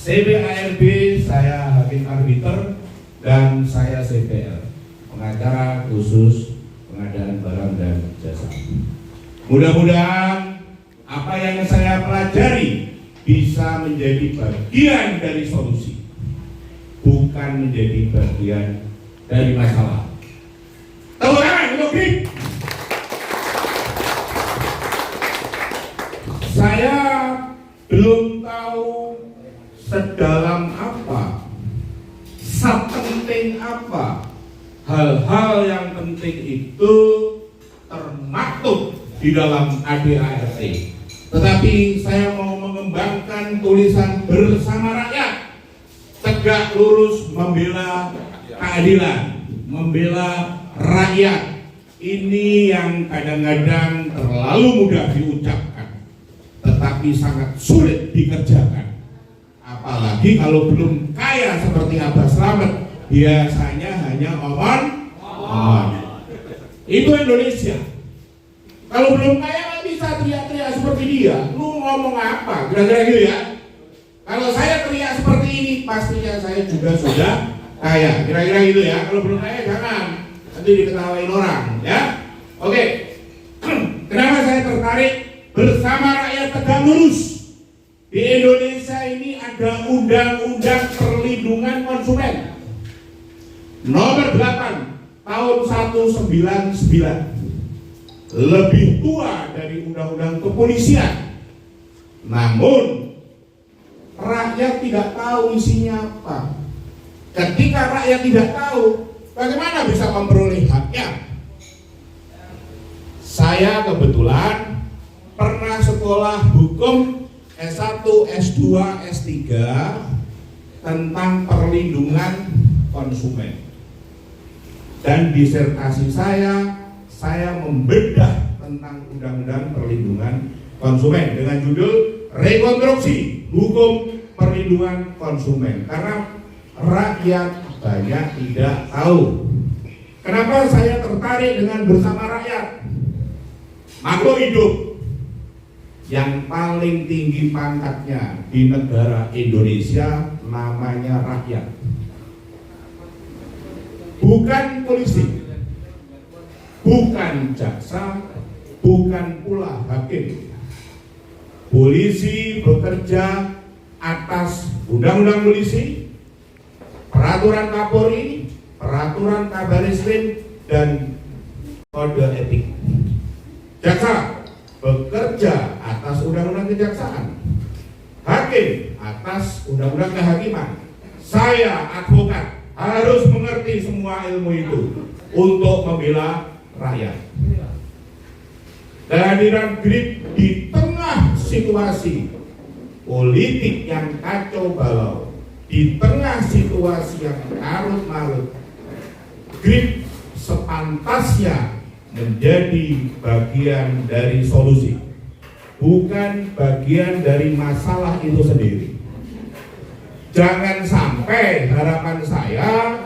CBARB, saya Hakim Arbiter, dan saya CPL, pengacara khusus pengadaan barang dan jasa. Mudah-mudahan apa yang saya pelajari bisa menjadi bagian dari solusi, bukan menjadi bagian dari masalah. Tepuk tangan untuk Grip. Saya belum tahu sedalam apa, sepenting apa hal-hal yang penting itu termaktub di dalam ADART. Tetapi saya mau mengembangkan tulisan bersama rakyat, tegak lurus membela keadilan, membela rakyat. Ini yang kadang-kadang terlalu mudah diucapkan, tetapi sangat sulit dikerjakan. Apalagi kalau belum kaya seperti Abah Slamet, biasanya hanya omong. Itu Indonesia. Kalau belum kaya nggak bisa teriak-teriak seperti dia. Lu ngomong apa? Kira-kira gitu ya. Kalau saya teriak seperti ini, pastinya saya juga sudah kaya. Kira-kira gitu ya. Kalau belum kaya jangan, nanti diketawain orang ya. Oke. Kenapa saya tertarik bersama rakyat tegak lurus? Di Indonesia ini ada Undang-Undang Perlindungan Konsumen nomor 8 tahun 199, lebih tua dari Undang-Undang Kepolisian. Namun rakyat tidak tahu isinya apa. Ketika rakyat tidak tahu, bagaimana bisa memperoleh haknya? Saya kebetulan pernah sekolah hukum S1, S2, S3 tentang perlindungan konsumen. Dan disertasi saya membedah tentang Undang-Undang Perlindungan Konsumen dengan judul Rekonstruksi Hukum Perlindungan Konsumen. Karena rakyat banyak tidak tahu. Kenapa saya tertarik dengan bersama rakyat? Makhluk hidup yang paling tinggi pangkatnya di negara Indonesia namanya rakyat. Bukan polisi, bukan jaksa, bukan pula hakim. Polisi bekerja atas Undang-Undang Polisi, Peraturan Kapolri, Peraturan Kabarislim, dan Kode Etik. Jaksa bekerja atas Undang-Undang Kejaksaan, hakim atas Undang-Undang Kehakiman. Saya advokat harus mengerti semua ilmu itu untuk membela rakyat. Kehadiran Grip di tengah situasi politik yang kacau balau, di tengah situasi yang karut-marut, Grip sepantasnya menjadi bagian dari solusi, bukan bagian dari masalah itu sendiri. Jangan sampai harapan saya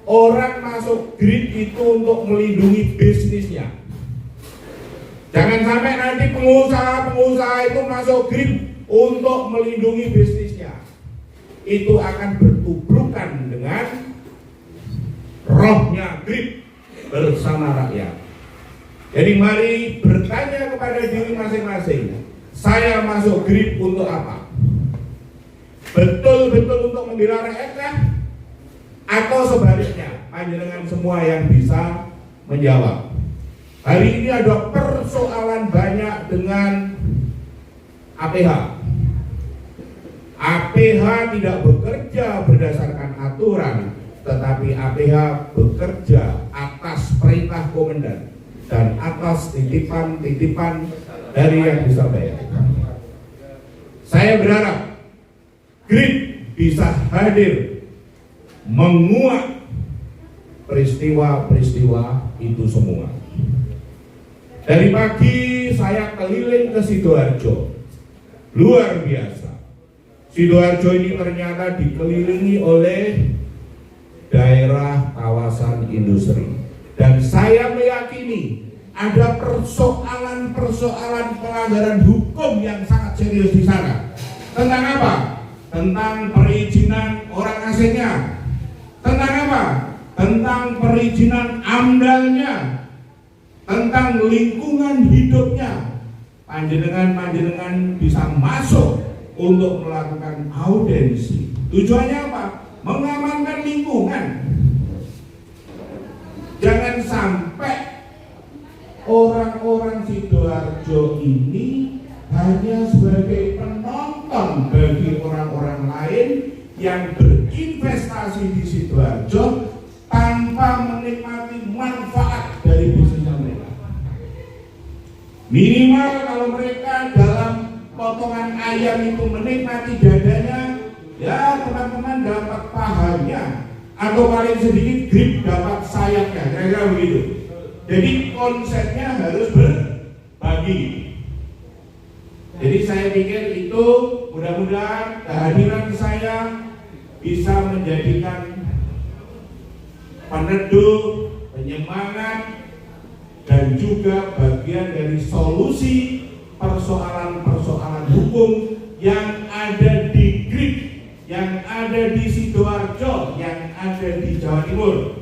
orang masuk Grip itu untuk melindungi bisnisnya. Jangan sampai nanti pengusaha-pengusaha itu masuk Grip untuk melindungi bisnisnya. Itu akan bertubrukan dengan rohnya Grip bersama rakyat. Jadi mari bertanya kepada diri masing-masing, saya masuk Grip untuk apa? Betul-betul untuk membela rakyatnya? Atau sebaliknya, panjenengan semua yang bisa menjawab. Hari ini ada persoalan banyak dengan APH. APH tidak bekerja berdasarkan aturan, tetapi APH bekerja atas perintah komandan dan atas titipan-titipan dari yang bisa bayar. Saya berharap Grip bisa hadir menguak peristiwa-peristiwa itu semua. Dari pagi saya keliling ke Sidoarjo, luar biasa. Sidoarjo ini ternyata dikelilingi oleh daerah kawasan industri. Dan saya meyakini ada persoalan-persoalan pelanggaran hukum yang sangat serius di sana. Tentang apa? tentang perizinan orang asingnya, tentang apa? Tentang perizinan amdalnya, tentang lingkungan hidupnya. Panjenengan bisa masuk untuk melakukan audiensi. Tujuannya apa? Mengamankan lingkungan. Jangan sampai orang-orang Sidoarjo ini hanya sebagai penonton bagi orang-orang lain yang berinvestasi di Sidoarjo tanpa menikmati manfaat dari bisnisnya mereka. Minimal kalau mereka dalam potongan ayam itu menikmati dadanya, ya teman-teman dapat pahanya, atau paling sedikit grip dapat sayapnya, kira-kira begitu. Jadi konsepnya harus berbagi. Jadi saya pikir itu mudah-mudahan kehadiran saya bisa menjadikan peneduh, penyemangat, dan juga bagian dari solusi persoalan-persoalan hukum yang ada di GRIP, yang ada di Sidoarjo, yang ada di Jawa Timur.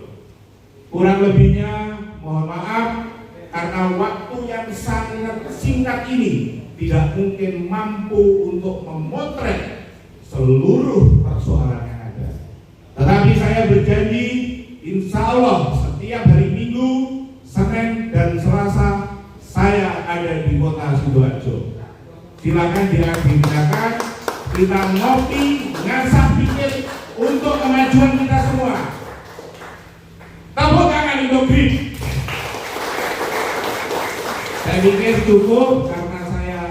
Kurang lebihnya mohon maaf karena waktu yang sangat singkat ini tidak mungkin mampu untuk memotret seluruh persoalan yang ada. Tetapi saya berjanji, insya Allah setiap hari Minggu, Senin dan Selasa saya ada di kota Sidoarjo. Silakan diagendakan, kita ngopi, ngasah pikir untuk kemajuan kita semua. Tepuk tangan untuk GRIP. Saya pikir cukup karena saya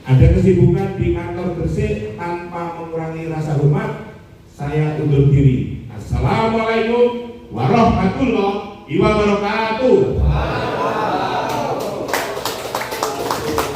ada kesibukan di kantor Gresik. Tanpa mengurangi rasa hormat, saya undur diri. Assalamualaikum warahmatullahi wabarakatuh.